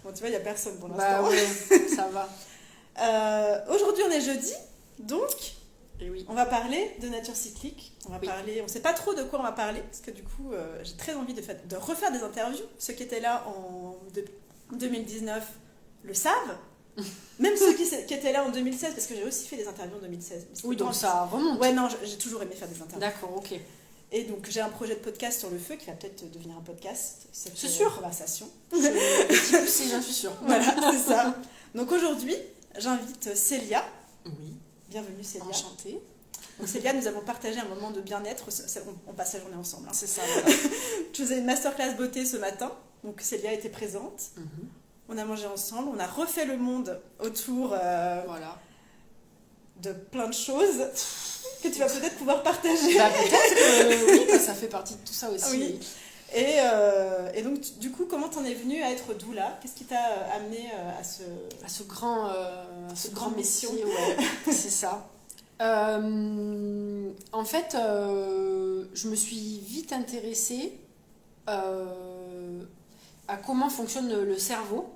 Bon, tu vois, il n'y a personne pour Bah l'instant. ouais, ça va. Aujourd'hui, on est jeudi, donc Et oui. on va parler de nature cyclique. On Oui. ne sait pas trop de quoi on va parler, parce que du coup, j'ai très envie de refaire des interviews. Ceux qui étaient là en 2019 le savent. Même ceux qui étaient là en 2016, parce que j'ai aussi fait des interviews en 2016. Oui, donc ça remonte. Ouais, non, j'ai toujours aimé faire des interviews. D'accord, ok. Et donc, j'ai un projet de podcast sur le feu qui va peut-être devenir un podcast, cette C'est sûr. conversation. J'en suis sûre. Voilà, c'est ça. Donc aujourd'hui, j'invite Célia. Oui. Bienvenue Célia. Enchantée. Donc Célia, nous avons partagé un moment de bien-être. On passe la journée ensemble. Hein. C'est ça, voilà. Je faisais une masterclass beauté ce matin. Donc Célia était présente. On a mangé ensemble. On a refait le monde autour Voilà. de plein de choses que tu vas peut-être pouvoir partager. Bah, peut-être que oui, ça fait partie de tout ça aussi. Oui. Et donc, du coup, comment t'en es venue à être doula? Qu'est-ce qui t'a amené à ce grand, grande mission. métier, ouais, c'est ça. En fait, je me suis vite intéressée à comment fonctionne le cerveau.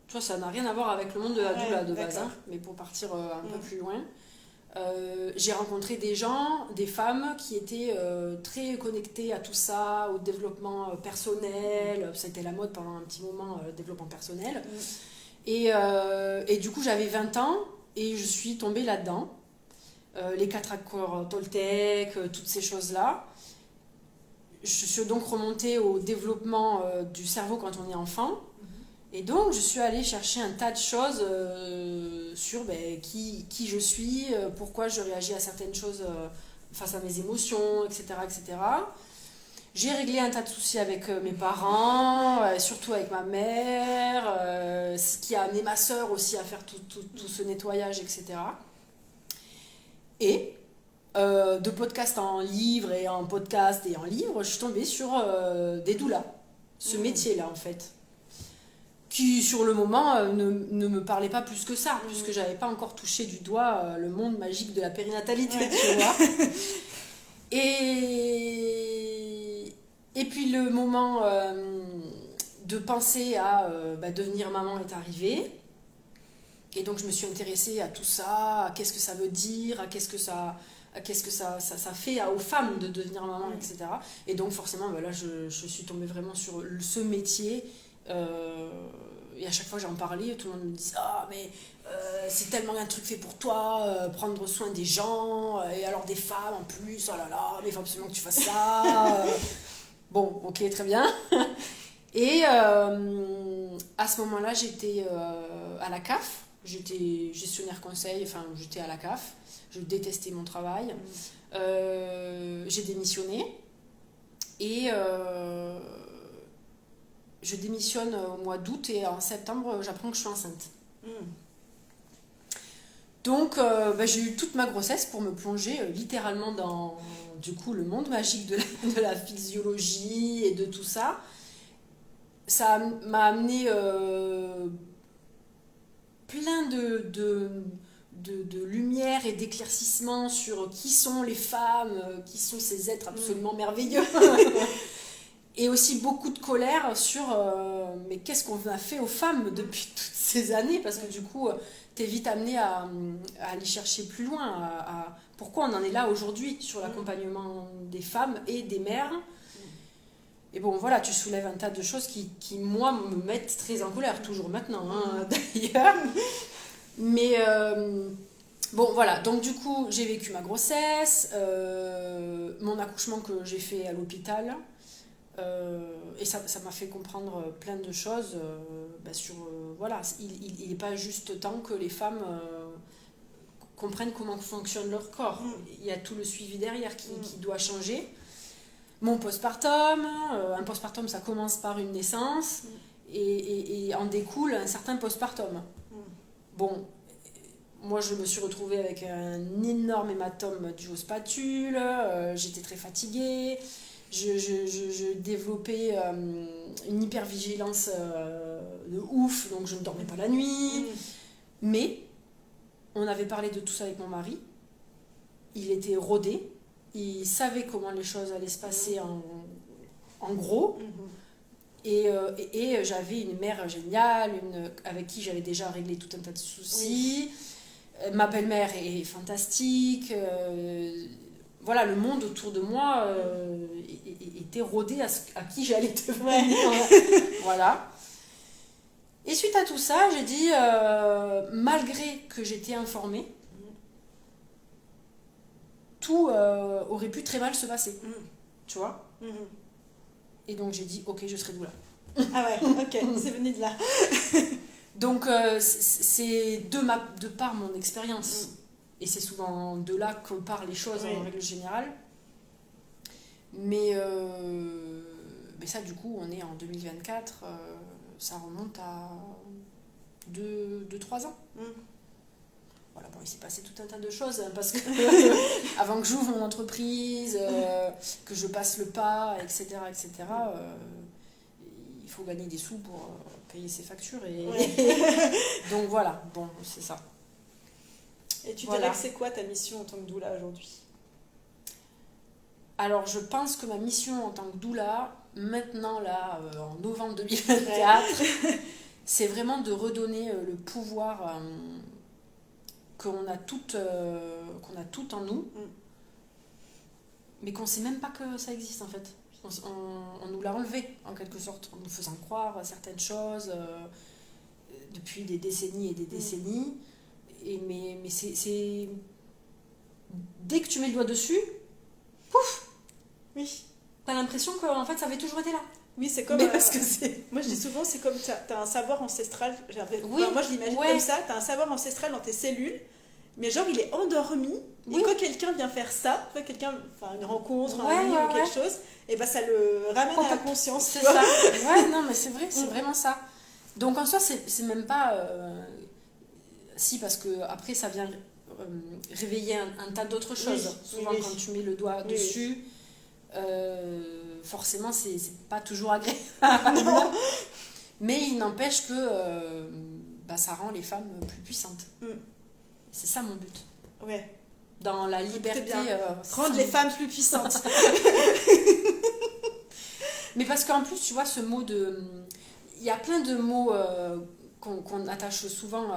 Tu vois, ça n'a rien à voir avec le monde de la doula de base, hein, mais pour partir un peu plus loin. J'ai rencontré des gens, des femmes qui étaient très connectées à tout ça, au développement personnel. Ça a été la mode pendant un petit moment, le développement personnel. Et du coup, j'avais 20 ans et je suis tombée là-dedans. Les 4 accords Toltec, toutes ces choses-là. Je suis donc remontée au développement du cerveau quand on est enfant. Et donc, je suis allée chercher un tas de choses sur qui je suis, pourquoi je réagis à certaines choses face à mes émotions, etc., etc. J'ai réglé un tas de soucis avec mes parents, surtout avec ma mère, ce qui a amené ma sœur aussi à faire tout ce nettoyage, etc. Et de podcast en livre et en podcast et en livre, je suis tombée sur des doulas, ce métier-là en fait. Qui sur le moment ne me parlait pas plus que ça, puisque j'avais pas encore touché du doigt le monde magique de la périnatalité, tu vois. Et puis le moment de penser à devenir maman est arrivé. Et donc je me suis intéressée à tout ça, à qu'est-ce que ça veut dire, à qu'est-ce que ça fait aux femmes de devenir maman, etc. Et donc forcément, là, je suis tombée vraiment sur ce métier. Et à chaque fois que j'en parlais, tout le monde me disait mais c'est tellement un truc fait pour toi, prendre soin des gens, et alors des femmes en plus, oh là là, mais il faut absolument que tu fasses ça. Bon, ok, très bien. Et à ce moment-là, j'étais à la CAF, j'étais gestionnaire conseil, enfin j'étais à la CAF, je détestais mon travail. J'ai démissionné et je démissionne au mois d'août et en septembre, j'apprends que je suis enceinte. Donc, j'ai eu toute ma grossesse pour me plonger littéralement dans du coup, le monde magique de la physiologie et de tout ça. Ça m'a amené plein de lumière et d'éclaircissement sur qui sont les femmes, qui sont ces êtres absolument merveilleux. Et aussi beaucoup de colère sur mais qu'est-ce qu'on a fait aux femmes depuis toutes ces années, parce que du coup t'es vite amené à aller chercher plus loin à pourquoi on en est là aujourd'hui sur l'accompagnement des femmes et des mères. Et bon voilà, tu soulèves un tas de choses qui moi me mettent très en colère, toujours maintenant d'ailleurs. Mais bon voilà, donc du coup j'ai vécu ma grossesse, mon accouchement que j'ai fait à l'hôpital. Et ça m'a fait comprendre plein de choses sur voilà, il n'est pas juste temps que les femmes comprennent comment fonctionne leur corps. Il y a tout le suivi derrière qui doit changer. Mon postpartum, un postpartum ça commence par une naissance et en découle un certain postpartum. Bon, moi je me suis retrouvée avec un énorme hématome dû aux spatules, j'étais très fatiguée. Je développais une hypervigilance de ouf, donc je ne dormais pas la nuit. Mais on avait parlé de tout ça avec mon mari. Il était rodé. Il savait comment les choses allaient se passer en gros. Et j'avais une mère géniale, avec qui j'avais déjà réglé tout un tas de soucis. Ma belle-mère est fantastique. Voilà, le monde autour de moi était rodé à qui j'allais devenir. Voilà. Et suite à tout ça, j'ai dit, malgré que j'étais informée, tout aurait pu très mal se passer. Tu vois. Et donc j'ai dit, ok, je serai doula. Ah ouais, ok, c'est venu de là. Donc c'est de par mon expérience. Et c'est souvent de là qu'on part les choses en règle générale. Mais ça, du coup, on est en 2024, ça remonte à 2-3 ans. Voilà, bon, il s'est passé tout un tas de choses, hein, parce que avant que j'ouvre mon entreprise, que je passe le pas, etc., il faut gagner des sous pour payer ses factures. Donc voilà, bon, c'est ça. Et tu dirais que c'est quoi ta mission en tant que doula aujourd'hui ? Alors, je pense que ma mission en tant que doula, maintenant, là, en novembre 2024, c'est vraiment de redonner le pouvoir qu'on a toutes en nous, mais qu'on ne sait même pas que ça existe, en fait. On nous l'a enlevé, en quelque sorte, en nous faisant croire certaines choses depuis des décennies et des décennies. Mais c'est... Dès que tu mets le doigt dessus, pouf, oui, t'as l'impression que en fait, ça avait toujours été là. Oui, c'est comme... Mais parce que c'est... Moi, je dis souvent, c'est comme t'as un savoir ancestral. Oui, moi, je l'imagine comme ça. T'as un savoir ancestral dans tes cellules, mais genre, il est endormi. Et quand quelqu'un vient faire ça, une rencontre, un livre ou quelque chose, et ben ça le ramène à la conscience. C'est ça. Ouais, non, mais c'est vrai, c'est vraiment ça. Donc en soi, c'est même pas... Si, parce que après ça vient réveiller un tas d'autres choses. Souvent, quand tu mets le doigt dessus, forcément, c'est pas toujours agréable. Mais il n'empêche que ça rend les femmes plus puissantes. C'est ça mon but. Ouais. Dans la liberté. Rendre les femmes plus puissantes. Mais parce qu'en plus, tu vois, ce mot de... Il y a plein de mots qu'on attache souvent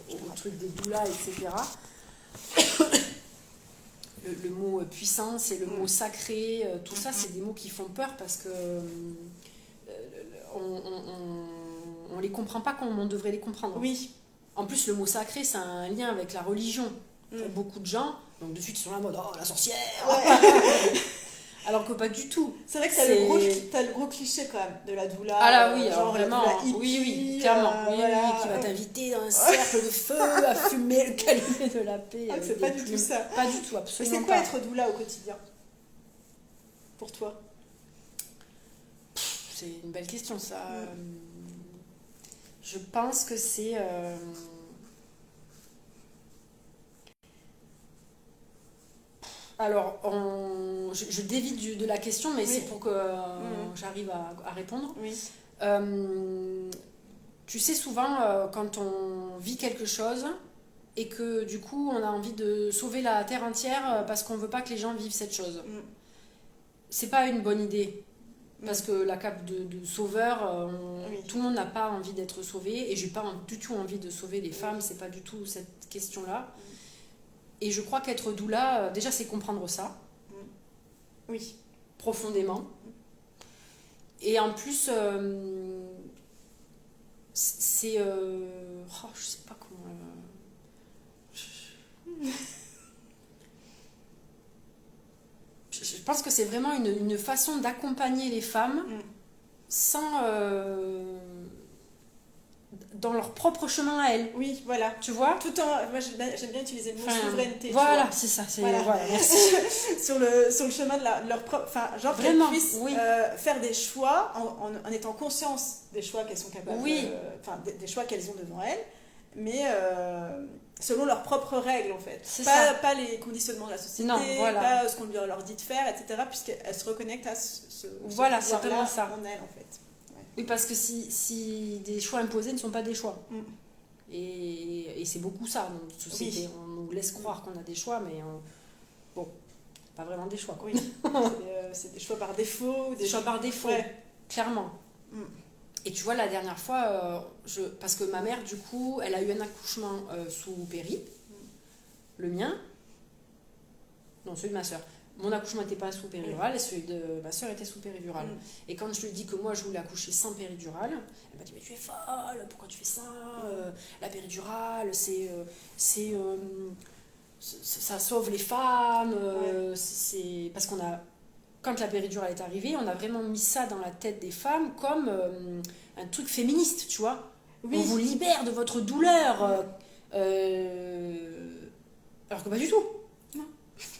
au truc des doulas, etc. Le mot puissance et le mot sacré, tout ça, c'est des mots qui font peur parce que on les comprend pas comme on devrait les comprendre. Oui. En plus, le mot sacré, c'est un lien avec la religion pour beaucoup de gens. Donc de suite, ils sont là en mode « Oh, la sorcière !» Alors que pas du tout. C'est vrai que t'as le gros cliché quand même de la doula. Ah là oui, genre vraiment. Oui, clairement. Qui va t'inviter dans un cercle de feu à fumer le calumet de la paix. C'est pas du tout ça. Pas du tout, absolument pas. Mais c'est quoi être doula au quotidien pour toi ? C'est une belle question ça. Je pense que c'est... Alors, je dévie de la question, mais c'est pour que j'arrive à répondre. Oui. Tu sais, souvent, quand on vit quelque chose et que du coup, on a envie de sauver la terre entière parce qu'on ne veut pas que les gens vivent cette chose. C'est pas une bonne idée. Parce que la cape de sauveur, tout le monde n'a pas envie d'être sauvé. Et j'ai pas du tout envie de sauver les femmes, c'est pas du tout cette question-là. Et je crois qu'être doula, déjà, c'est comprendre ça. Oui. Profondément. Et en plus, c'est... je sais pas comment... Je pense que c'est vraiment une façon d'accompagner les femmes sans... dans leur propre chemin à elles. Oui, voilà. Tu vois ? Tout en... Moi, j'aime bien utiliser le mot souveraineté. Voilà, c'est ça. Voilà, merci. sur le chemin de leur propre... Enfin, genre vraiment, qu'elles puissent faire des choix en étant conscience des choix qu'elles sont capables de... des choix qu'elles ont devant elles, mais selon leurs propres règles, en fait. Pas les conditionnements de la société, pas ce qu'on leur dit de faire, etc., puisqu'elles se reconnectent à ce voilà, c'est vraiment ça. En elles, en fait. Oui, parce que si des choix imposés ne sont pas des choix. Et c'est beaucoup ça, dans notre société. Oui. On nous laisse croire qu'on a des choix, mais pas vraiment des choix. Quoi. Oui, c'est des choix par défaut. Des choix par défaut. clairement. Et tu vois, la dernière fois, parce que ma mère, du coup, elle a eu un accouchement sous péri. Le mien, non, celui de ma soeur. Mon accouchement n'était pas sous péridurale et celui de ma soeur était sous péridurale. Et quand je lui ai dit que moi je voulais accoucher sans péridurale, elle m'a dit mais tu es folle, pourquoi tu fais ça la péridurale, ça sauve les femmes. C'est parce qu'on a, quand la péridurale est arrivée, on a vraiment mis ça dans la tête des femmes comme un truc féministe, tu vois. On vous libère de votre douleur. Alors que pas du tout.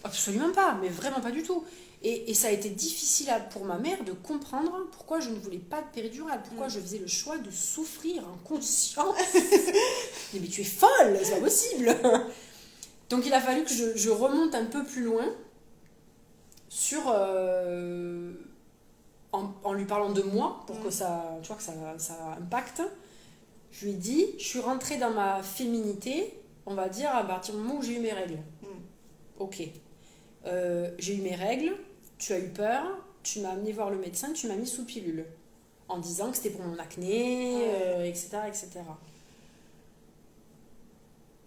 Absolument pas, mais vraiment pas du tout. Et ça a été difficile pour ma mère de comprendre pourquoi je ne voulais pas de péridurale, pourquoi je faisais le choix de souffrir en conscience. Mais tu es folle, c'est pas possible. Donc il a fallu que je remonte un peu plus loin sur en lui parlant de moi pour que ça, tu vois, que ça impacte. Je lui ai dit, je suis rentrée dans ma féminité, on va dire à partir du moment où j'ai eu mes règles. Ok, j'ai eu mes règles, tu as eu peur, tu m'as amené voir le médecin, tu m'as mis sous pilule en disant que c'était pour mon acné, etc., etc.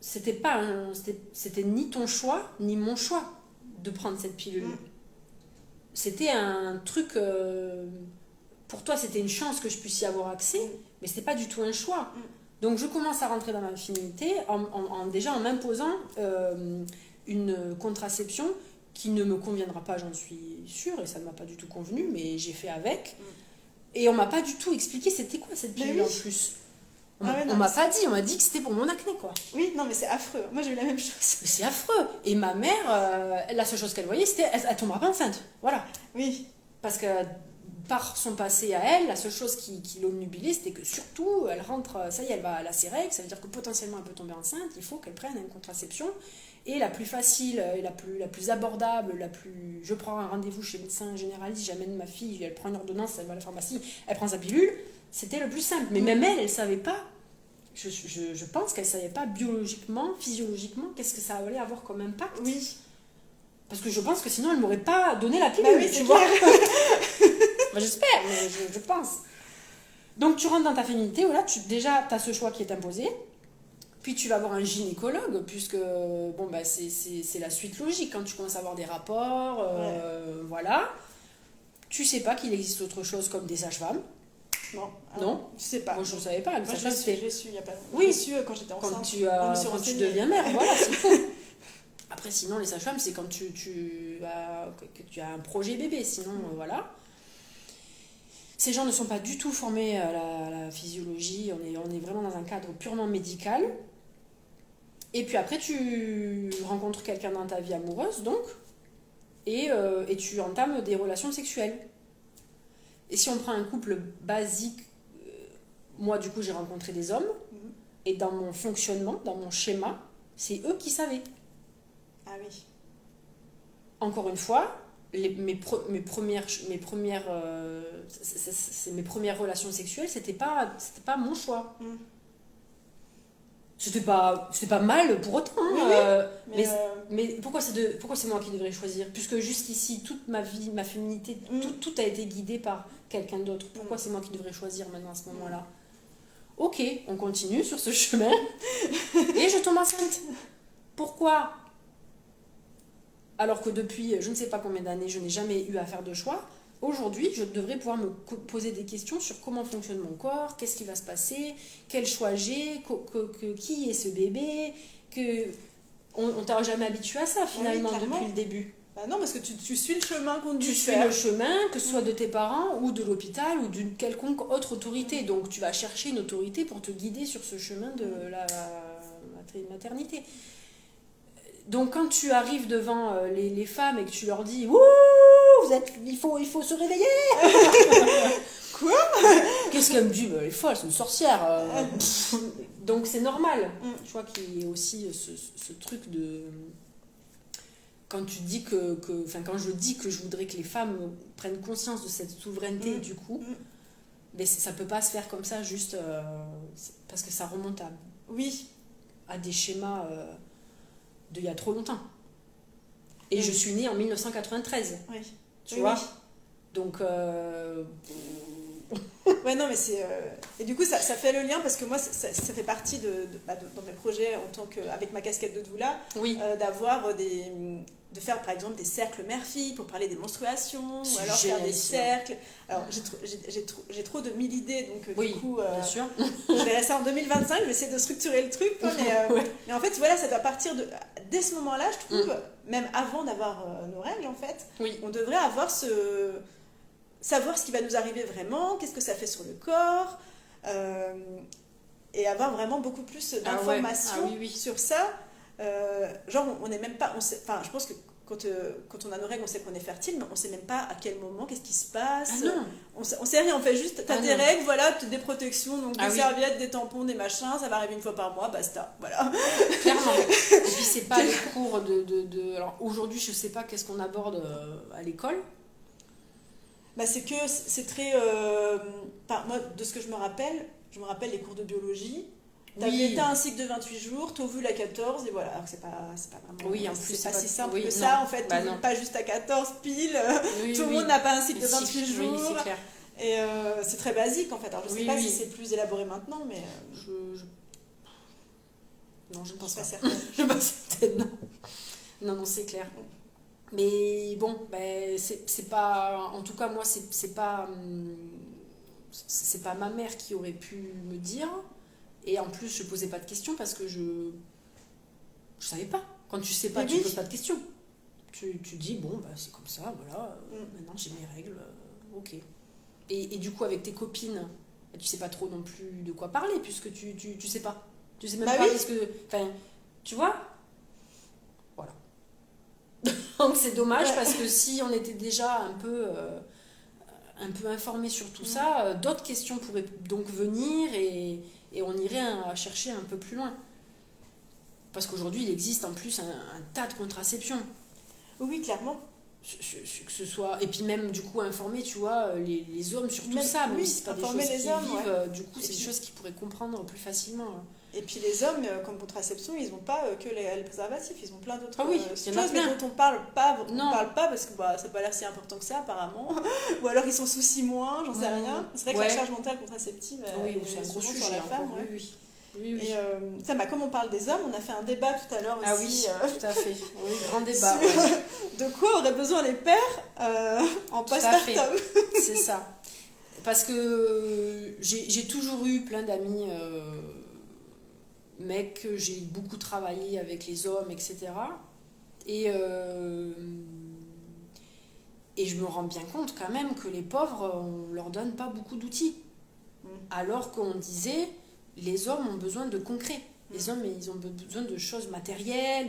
C'était ni ton choix ni mon choix de prendre cette pilule. C'était un truc, pour toi c'était une chance que je puisse y avoir accès, mais c'était pas du tout un choix. Donc je commence à rentrer dans ma féminité déjà en m'imposant une contraception qui ne me conviendra pas, j'en suis sûre, et ça ne m'a pas du tout convenu, mais j'ai fait avec. Et on m'a pas du tout expliqué c'était quoi cette pilule en plus. On m'a pas dit, on m'a dit que c'était pour mon acné, quoi. Oui, non, mais c'est affreux. Moi, j'ai eu la même chose. Mais c'est affreux. Et ma mère, la seule chose qu'elle voyait, c'était elle tombera pas enceinte. Voilà. Oui. Parce que par son passé à elle, la seule chose qui l'omnubilait, c'était que surtout, elle rentre, ça y est, elle a ses règles, ça veut dire que potentiellement elle peut tomber enceinte, il faut qu'elle prenne une contraception. Et la plus facile, et la plus abordable, je prends un rendez-vous chez le médecin généraliste, j'amène ma fille, elle prend une ordonnance, elle va à la pharmacie, elle prend sa pilule, c'était le plus simple. Mais même elle savait pas, je pense qu'elle savait pas biologiquement, physiologiquement, qu'est-ce que ça allait avoir comme impact. Oui. Parce que je pense que sinon elle m'aurait pas donné la pilule, bah oui, tu vois. J'espère, mais je pense. Donc tu rentres dans ta féminité, voilà, déjà tu as ce choix qui est imposé. Puis tu vas voir un gynécologue, puisque bon, bah, c'est la suite logique. Quand tu commences à avoir des rapports, voilà. Tu sais pas qu'il existe autre chose comme des sages-femmes. Non, je sais pas. Moi, je ne savais pas. Moi, je l'ai su il y a pas longtemps. Oui, je l'ai su quand j'étais enceinte. Quand tu deviens mère, voilà, c'est tout. Après, sinon, les sages-femmes, c'est quand que tu as un projet bébé. Sinon, voilà. Ces gens ne sont pas du tout formés à la physiologie. On est vraiment dans un cadre purement médical. Et puis après, tu rencontres quelqu'un dans ta vie amoureuse, donc, et tu entames des relations sexuelles. Et si on prend un couple basique, moi, du coup, j'ai rencontré des hommes, et dans mon fonctionnement, dans mon schéma, c'est eux qui savaient. Ah oui. Encore une fois, mes premières relations sexuelles, c'était pas mon choix. C'était pas mal pour autant. Mais pourquoi c'est moi qui devrais choisir, puisque jusqu'ici toute ma vie, ma féminité, tout a été guidé par quelqu'un d'autre. Pourquoi c'est moi qui devrais choisir maintenant à ce moment-là? Ok, on continue sur ce chemin et je tombe enceinte. Pourquoi? Alors que depuis je ne sais pas combien d'années, je n'ai jamais eu à faire de choix. Aujourd'hui, je devrais pouvoir me poser des questions sur comment fonctionne mon corps, qu'est-ce qui va se passer, quel choix j'ai, qui est ce bébé, on t'a jamais habitué à ça finalement depuis le début. Bah non, parce que tu suis le chemin qu'on te dit. Tu suis le chemin, que ce soit de tes parents ou de l'hôpital ou d'une quelconque autre autorité. Donc tu vas chercher une autorité pour te guider sur ce chemin de la maternité. Donc quand tu arrives devant les femmes et que tu leur dis « Wouh, il faut se réveiller !» Quoi? Qu'est-ce qu'elle me dit? Elle est folle, c'est une sorcière. Donc c'est normal. Je vois qu'il y a aussi ce truc de... Quand tu dis quand je dis que je voudrais que les femmes prennent conscience de cette souveraineté, du coup, mais ça peut pas se faire comme ça, juste parce que ça remonte à des schémas... d'il y a trop longtemps. Et je suis née en 1993. Oui. Tu vois? Donc, Ouais, non, mais c'est... Et du coup, ça fait le lien parce que moi, ça fait partie dans mes projets en tant que, avec ma casquette de doula, Oui. d'avoir de faire par exemple des cercles mère-fille pour parler des menstruations, ou alors faire des cercles. Alors, j'ai trop de 1000 idées, donc Oui, du coup, bien sûr. je verrai ça en 2025, je vais essayer de structurer le truc, quoi, mais en fait, voilà, ça doit partir dès ce moment-là, je trouve, même avant d'avoir nos règles, en fait, Oui. on devrait avoir savoir ce qui va nous arriver vraiment, qu'est-ce que ça fait sur le corps, et avoir vraiment beaucoup plus d'informations sur ça. Genre, on n'est même pas... Enfin, je pense que quand on a nos règles, on sait qu'on est fertile, mais on ne sait même pas à quel moment, qu'est-ce qui se passe. Ah non. On sait rien, on fait juste, t'as tes règles, voilà, des protections, donc des oui. serviettes, des tampons, des machins, ça va arriver une fois par mois, basta, voilà. Clairement. Et puis c'est pas les cours de... Alors aujourd'hui, je sais pas qu'est-ce qu'on aborde à l'école. Bah, c'est que c'est très... moi, de ce que je me rappelle les cours de biologie. T'as un cycle de 28 jours, t'ovules à 14, et voilà. Alors que c'est pas vraiment... Oui, en plus, c'est pas si simple que non. ça, en fait. Bah, t'ovules pas juste à 14 pile. Tout le monde n'a pas un cycle de 28 jours. Oui, c'est clair. Et c'est très basique, en fait. Alors, je sais pas si c'est plus élaboré maintenant, mais... Non, je ne pense pas. Certaine. Je pense peut-être non. Non, c'est clair. Mais bon, c'est pas... En tout cas, moi, c'est pas ma mère qui aurait pu me dire. Et en plus, je posais pas de questions parce que je savais pas. Quand tu sais pas, tu poses pas de questions. Tu dis, bon, c'est comme ça, voilà. Maintenant, j'ai mes règles. Ok. Et du coup, avec tes copines, tu sais pas trop non plus de quoi parler puisque tu sais pas. Tu sais même pas parce que... Enfin, tu vois ? Voilà. Donc c'est dommage parce que si on était déjà un peu informé sur tout ça, d'autres questions pourraient donc venir et on irait chercher un peu plus loin. Parce qu'aujourd'hui, il existe en plus un tas de contraceptions. Oui, clairement. Que ce soit... Et puis même, du coup, informer, tu vois, les hommes sur tout ça, même si c'est pas des choses les qu'ils hommes, vivent, du coup, c'est des choses qu'ils pourraient comprendre plus facilement. Et puis les hommes, comme contraception, ils n'ont pas que les préservatifs, ils ont plein d'autres choses, mais dont on parle pas, parce que ça n'a pas l'air si important que ça, apparemment. Ou alors ils sont soucis moins, j'en sais rien. C'est vrai que la charge mentale contraceptive, c'est un gros sujet sur la femme. Oui. Et comme on parle des hommes, on a fait un débat tout à l'heure aussi. Ah oui, tout à fait. Oui, grand débat. De quoi auraient besoin les pères en postpartum. C'est ça. Parce que j'ai toujours eu plein d'amis mecs, j'ai beaucoup travaillé avec les hommes, etc. Et je me rends bien compte quand même que les pauvres, on leur donne pas beaucoup d'outils. Alors qu'on disait... Les hommes ont besoin de concret. Les hommes, ils ont besoin de choses matérielles,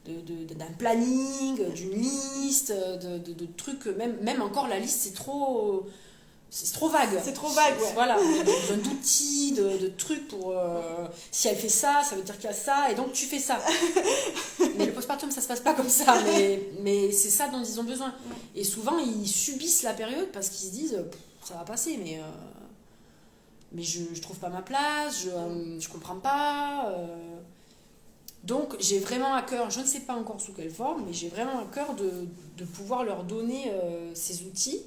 d'un planning, d'une liste, de trucs. Même encore, la liste, c'est trop vague. C'est trop vague, ouais. Voilà, ils ont besoin d'outils, de trucs pour... si elle fait ça, ça veut dire qu'il y a ça, et donc tu fais ça. Mais le postpartum, ça se passe pas comme ça, mais c'est ça dont ils ont besoin. Et souvent, ils subissent la période parce qu'ils se disent, ça va passer, mais je trouve pas ma place, je comprends pas. Donc j'ai vraiment à cœur, je ne sais pas encore sous quelle forme, mais j'ai vraiment à cœur de pouvoir leur donner ces outils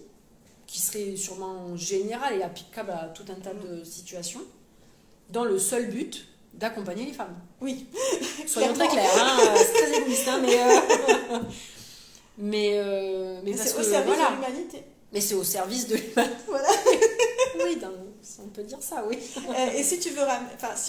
qui seraient sûrement généraux et applicables à tout un tas de situations, dans le seul but d'accompagner les femmes. Oui. Soyons très clairs, c'est très égoïste, mais c'est au service de l'humanité. Mais c'est au service de l'humanité. Voilà. Oui, on peut dire ça, oui. Et si si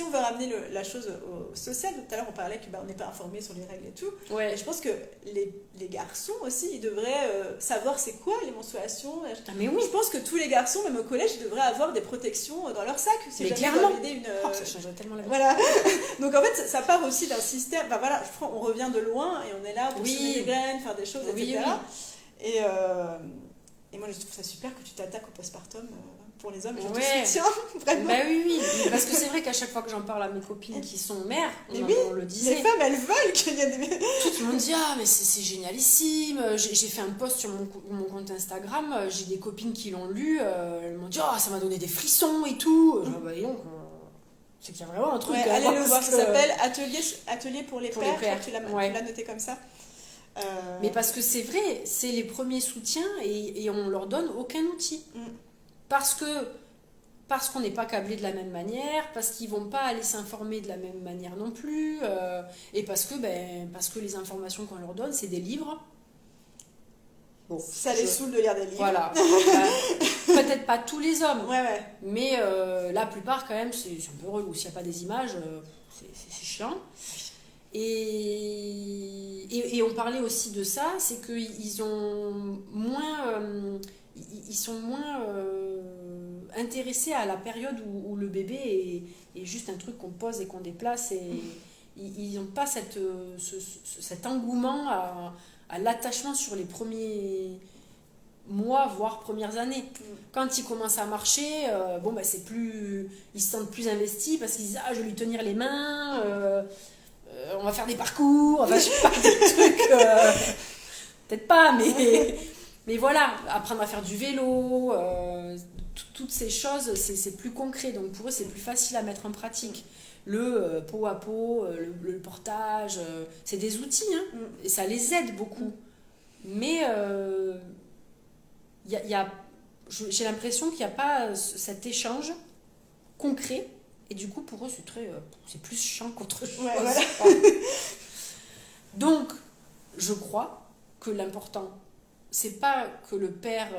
on veut ramener la chose au social, tout à l'heure on parlait qu'on n'est pas informé sur les règles et tout. Ouais. Et je pense que les garçons aussi, ils devraient savoir c'est quoi les menstruations. Mais oui. Je pense que tous les garçons, même au collège, ils devraient avoir des protections dans leur sac. Si mais clairement. Ça changerait tellement la vie. Voilà. Donc en fait, ça part aussi d'un système. On revient de loin et on est là pour semer des graines, faire des choses, etc. Oui. Et moi, je trouve ça super que tu t'attaques au postpartum pour les hommes. Je te soutiens, vraiment. Oui. Parce que c'est vrai qu'à chaque fois que j'en parle à mes copines qui sont mères, on le disait. Les femmes, elles veulent qu'il y ait des... Tout le monde dit, mais c'est génialissime. J'ai fait un post sur mon compte Instagram. J'ai des copines qui l'ont lu. Elles m'ont dit, ça m'a donné des frissons et tout. Donc, c'est qu'il y a vraiment un truc. Allez le voir, ça s'appelle Atelier pour les pères. Tu l'as noté comme ça. Mais parce que c'est vrai, c'est les premiers soutiens et on leur donne aucun outil. parce qu'on n'est pas câblé de la même manière, parce qu'ils vont pas aller s'informer de la même manière non plus, et parce que les informations qu'on leur donne, c'est des livres. Bon, ça les saoule de lire des livres. Voilà. Peut-être pas tous les hommes, ouais. mais la plupart quand même, c'est un peu relou. S'il n'y a pas des images, c'est chiant. Et on parlait aussi de ça, c'est qu'ils ont moins, ils sont moins intéressés à la période où le bébé est juste un truc qu'on pose et qu'on déplace, et ils n'ont pas cet engouement à l'attachement sur les premiers mois, voire premières années. Quand ils commencent à marcher, c'est plus, ils se sentent plus investis parce qu'ils disent je vais lui tenir les mains, on va faire des parcours, enfin je sais pas, des trucs, peut-être pas, mais voilà, apprendre à faire du vélo, toutes ces choses, c'est plus concret, donc pour eux c'est plus facile à mettre en pratique. Le pot à pot, le portage, c'est des outils, hein, et ça les aide beaucoup. Mais j'ai l'impression qu'il n'y a pas cet échange concret, et du coup pour eux c'est plus chiant qu'autre chose. Ouais, voilà. Donc je crois que l'important, c'est pas que le père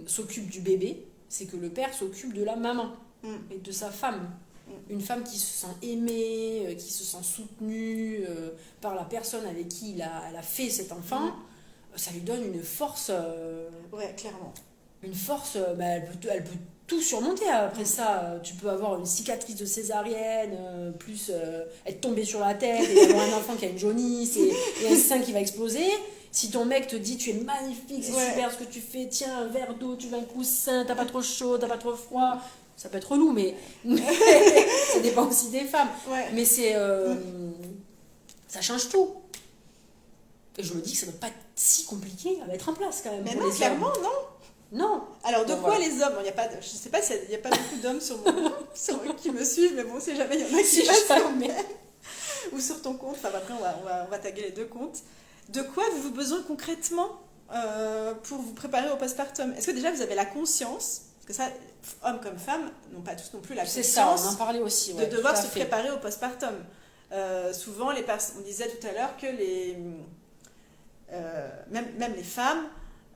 s'occupe du bébé, c'est que le père s'occupe de la maman et de sa femme. Une femme qui se sent aimée, qui se sent soutenue par la personne avec qui elle a fait cet enfant, ça lui donne une force. Ouais, clairement. Une force, elle peut tout surmonter après ça. Tu peux avoir une cicatrice de césarienne, plus être tombé sur la tête et avoir un enfant qui a une jaunisse et un sein qui va exploser. Si ton mec te dit tu es magnifique, c'est super ce que tu fais, tiens un verre d'eau, tu veux un coussin, t'as pas trop chaud, t'as pas trop froid, ça peut être relou, mais ça dépend aussi des femmes. Ouais. Mais ça change tout. Et je me dis que ça ne doit pas être si compliqué à mettre en place quand même. Mais non, clairement, non. Non. Alors, de quoi les hommes? Je sais pas s'il n'y a pas beaucoup d'hommes qui me suivent, mais bon, si jamais il y en a qui passent ou sur ton compte. Enfin, après, on va taguer les deux comptes. De quoi avez-vous besoin concrètement pour vous préparer au postpartum? Est-ce que déjà vous avez la conscience, parce que ça, hommes comme femmes, n'ont pas tous non plus la conscience. C'est ça, on en parlait aussi. De devoir se préparer au postpartum. Souvent, on disait tout à l'heure que même les femmes,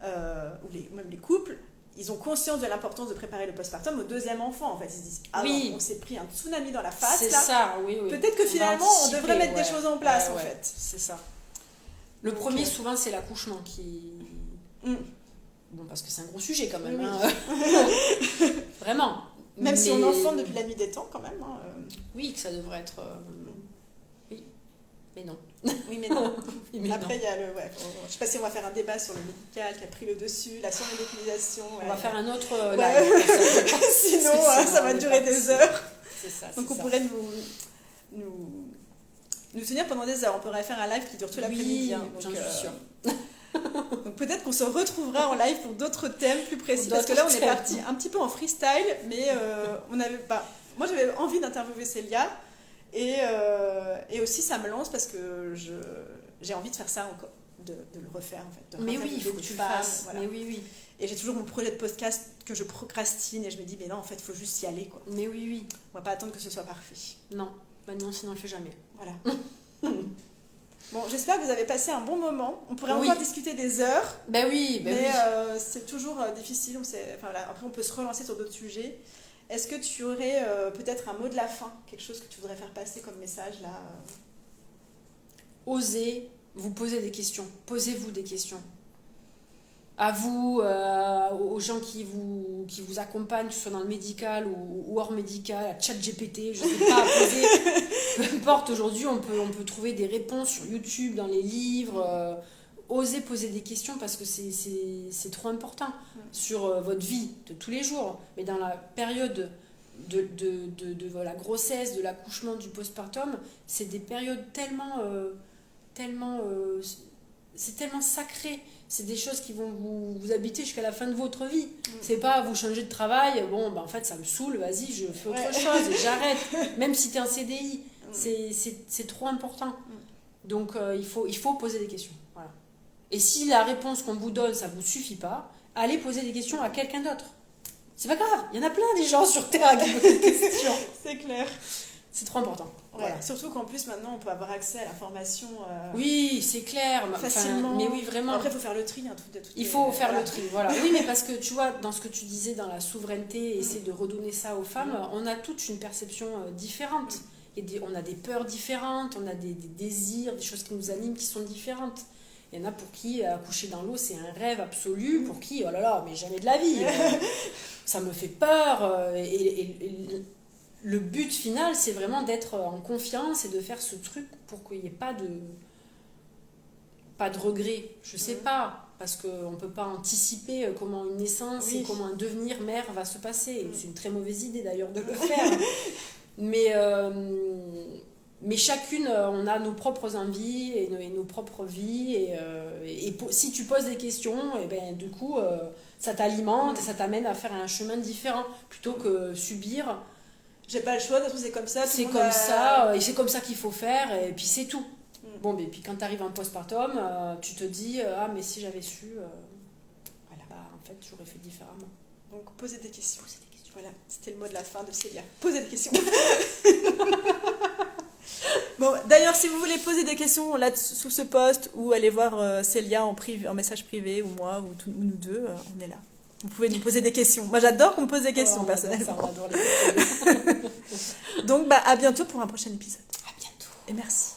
ou même les couples, ils ont conscience de l'importance de préparer le postpartum au deuxième enfant. En fait, ils se disent on s'est pris un tsunami dans la face. C'est là. Ça, oui. Peut-être que finalement, on devrait mettre des choses en place, en fait. C'est ça. Le premier, souvent, c'est l'accouchement qui. Bon, parce que c'est un gros sujet quand même. Oui. Vraiment. Même si on enfante depuis la nuit des temps, quand même. Oui, que ça devrait être. Oui, mais non. Oui, mais non. Mais après, il y a le. Ouais, je sais pas si on va faire un débat sur le médical qui a pris le dessus, la surmédicalisation. On va faire un autre live. Sinon, ça va durer des heures. C'est ça. Donc, on pourrait nous tenir pendant des heures. On pourrait faire un live qui dure tout l'après-midi. J'en suis sûre. Donc peut-être qu'on se retrouvera en live pour d'autres thèmes plus précis. Parce que là, on est parti un petit peu en freestyle, mais on n'avait pas. Moi, j'avais envie d'interviewer Célia, et aussi ça me lance parce que j'ai envie de faire ça encore, de le refaire en fait. Mais oui, il faut que tu le fasses. Voilà. Mais oui. Et j'ai toujours mon projet de podcast que je procrastine et je me dis mais non, en fait, il faut juste y aller quoi. Mais oui. On va pas attendre que ce soit parfait. Non, non, sinon on le fait jamais. Voilà. Bon, j'espère que vous avez passé un bon moment. On pourrait encore discuter des heures. Mais c'est toujours difficile. Après, on peut se relancer sur d'autres sujets. Est-ce que tu aurais peut-être un mot de la fin, quelque chose que tu voudrais faire passer comme message là Osez vous poser des questions. Posez-vous des questions. À vous, aux gens qui vous accompagnent, que ce soit dans le médical ou hors médical, à ChatGPT, je ne sais pas, peu importe, aujourd'hui on peut trouver des réponses sur YouTube, dans les livres. Osez poser des questions parce que c'est trop important sur votre vie de tous les jours. Mais dans la période de la grossesse, de l'accouchement, du postpartum, c'est des périodes tellement c'est tellement sacré. C'est des choses qui vont vous habiter jusqu'à la fin de votre vie. C'est pas vous changer de travail, en fait ça me saoule, vas-y je fais autre chose et j'arrête, même si t'es en CDI. C'est trop important. Donc il faut poser des questions. Voilà. Et si la réponse qu'on vous donne ça vous suffit pas, allez poser des questions à quelqu'un d'autre. C'est pas grave, il y en a plein des gens sur Terre qui posent des questions. C'est clair. C'est trop important. Ouais, Voilà. surtout qu'en plus, maintenant, on peut avoir accès à l'information Oui, c'est clair. facilement. Mais oui, vraiment. Après, il faut faire le tri. Hein, Il faut faire le tri, voilà. Oui, mais parce que tu vois, dans ce que tu disais, dans la souveraineté, essayer de redonner ça aux femmes, on a toute une perception différente. On a des peurs différentes, on a des désirs, des choses qui nous animent qui sont différentes. Il y en a pour qui accoucher dans l'eau, c'est un rêve absolu, pour qui, oh là là, mais jamais de la vie. Ça me fait peur. Et le but final, c'est vraiment d'être en confiance et de faire ce truc pour qu'il n'y ait pas de regret. Je sais pas, parce qu'on ne peut pas anticiper comment une naissance et comment un devenir mère va se passer. C'est une très mauvaise idée d'ailleurs de le faire. Mais chacune, on a nos propres envies et nos propres vies. Et si tu poses des questions, et ben, du coup, ça t'alimente et ça t'amène à faire un chemin différent. Plutôt que subir. J'ai pas le choix, de toute façon, c'est comme ça. C'est comme ça, et c'est comme ça qu'il faut faire, et puis c'est tout. Bon, mais puis quand tu arrives en postpartum, tu te dis, ah, mais si j'avais su, voilà, bah, en fait, j'aurais fait différemment. Donc, poser des questions. Voilà, c'était le mot de la fin de Célia. Poser des questions. Bon, d'ailleurs, si vous voulez poser des questions là sous ce post ou aller voir Célia en message privé ou moi ou nous deux, on est là. Vous pouvez nous poser des questions. Moi, j'adore qu'on me pose des questions, personnellement. On adore les questions. Donc, à bientôt pour un prochain épisode. À bientôt. Et merci.